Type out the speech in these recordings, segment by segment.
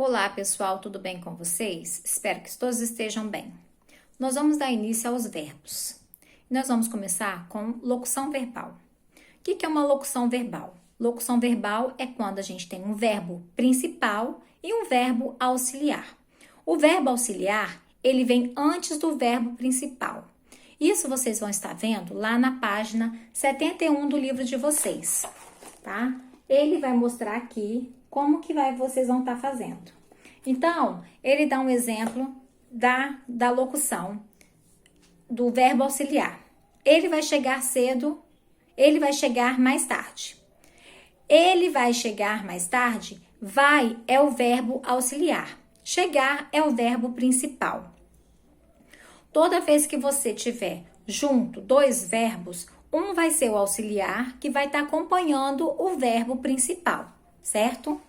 Olá, pessoal, tudo bem com vocês? Espero que todos estejam bem. Nós vamos dar início aos verbos. Nós vamos começar com locução verbal. O que é uma locução verbal? Locução verbal é quando a gente tem um verbo principal e um verbo auxiliar. O verbo auxiliar, ele vem antes do verbo principal. Isso vocês vão estar vendo lá na página 71 do livro de vocês, tá? Ele vai mostrar aqui como que vocês vão estar fazendo. Então, ele dá um exemplo da locução do verbo auxiliar. Ele vai chegar cedo, ele vai chegar mais tarde. Ele vai chegar mais tarde, vai é o verbo auxiliar. Chegar é o verbo principal. Toda vez que você tiver junto dois verbos, um vai ser o auxiliar, que vai estar acompanhando o verbo principal, certo?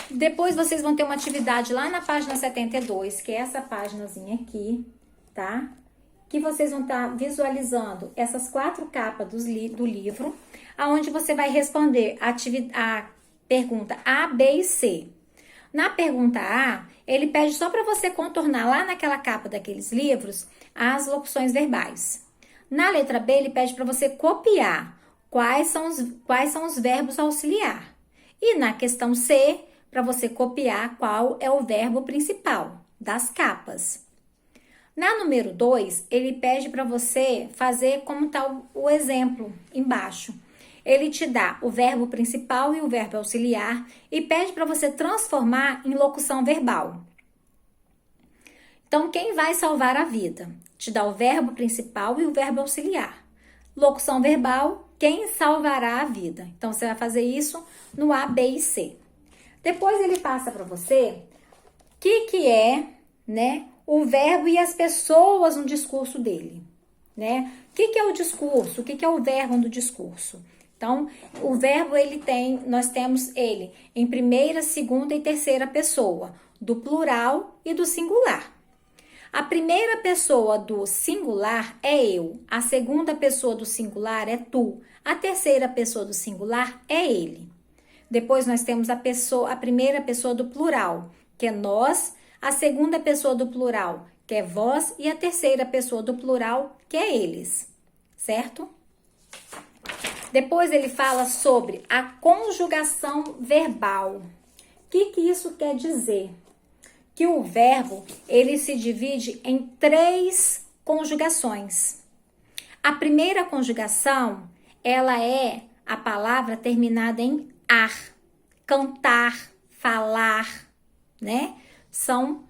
Depois vocês vão ter uma atividade lá na página 72, que é essa páginazinha aqui, tá? Que vocês vão estar visualizando essas 4 capas do livro, aonde você vai responder a pergunta A, B e C. Na pergunta A, ele pede só para você contornar lá naquela capa daqueles livros as locuções verbais. Na letra B, ele pede para você copiar quais são os verbos auxiliar. E na questão C, para você copiar qual é o verbo principal das capas. Na número 2, ele pede para você fazer como está o exemplo embaixo. Ele te dá o verbo principal e o verbo auxiliar e pede para você transformar em locução verbal. Então, quem vai salvar a vida? Te dá o verbo principal e o verbo auxiliar. Locução verbal, quem salvará a vida? Então, você vai fazer isso no A, B e C. Depois ele passa para você o que é, né, o verbo e as pessoas no discurso dele, né? O que é o discurso? O que é o verbo do discurso? Então, o verbo nós temos ele em primeira, segunda e terceira pessoa, do plural e do singular. A primeira pessoa do singular é eu, a segunda pessoa do singular é tu, a terceira pessoa do singular é ele. Depois nós temos a primeira pessoa do plural, que é nós, a segunda pessoa do plural, que é vós, e a terceira pessoa do plural, que é eles, certo? Depois ele fala sobre a conjugação verbal. O que isso quer dizer? Que o verbo, ele se divide em 3 conjugações. A primeira conjugação, ela é a palavra terminada em ar, cantar, falar, né? São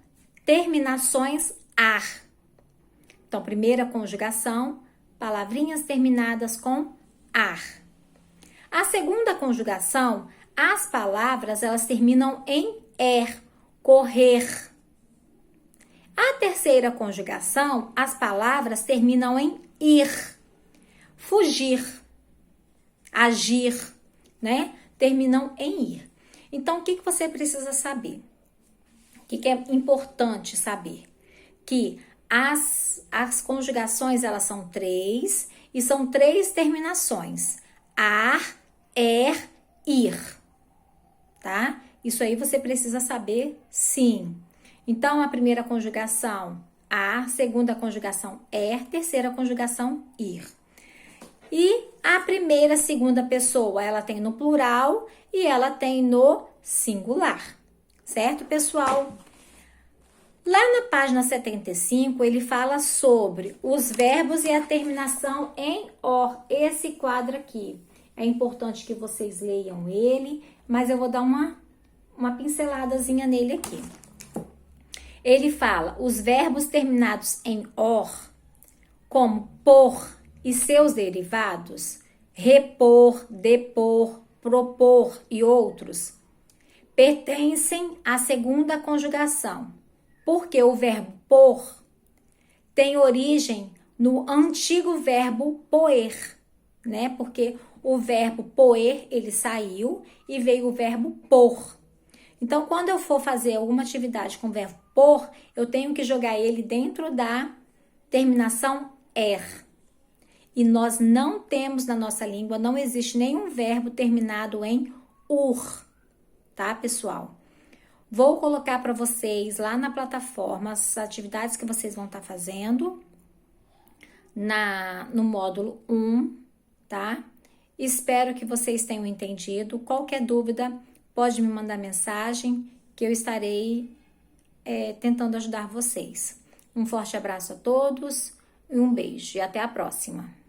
terminações ar. Então, primeira conjugação, palavrinhas terminadas com ar. A segunda conjugação, as palavras, elas terminam em er, correr. A terceira conjugação, as palavras terminam em ir, fugir, agir, né? Terminam em ir. Então, o que você precisa saber? O que é importante saber? Que as conjugações, elas são 3 e são 3 terminações. Ar, er, ir. Tá? Isso aí você precisa saber, sim. Então, a primeira conjugação, ar, segunda conjugação, er, terceira conjugação, ir. E a primeira, segunda pessoa, ela tem no plural e ela tem no singular. Certo, pessoal? Lá na página 75, ele fala sobre os verbos e a terminação em or. Esse quadro aqui. É importante que vocês leiam ele, mas eu vou dar uma pinceladazinha nele aqui. Ele fala os verbos terminados em or, como por e seus derivados, repor, depor, propor e outros, pertencem à segunda conjugação, porque o verbo por tem origem no antigo verbo poer, né? Porque o verbo poer, ele saiu e veio o verbo por. Então, quando eu for fazer alguma atividade com o verbo por, eu tenho que jogar ele dentro da terminação er. E nós não temos na nossa língua, não existe nenhum verbo terminado em ur, tá, pessoal? Vou colocar para vocês lá na plataforma as atividades que vocês vão estar fazendo no módulo 1, tá? Espero que vocês tenham entendido. Qualquer dúvida, pode me mandar mensagem que eu estarei tentando ajudar vocês. Um forte abraço a todos e um beijo e até a próxima.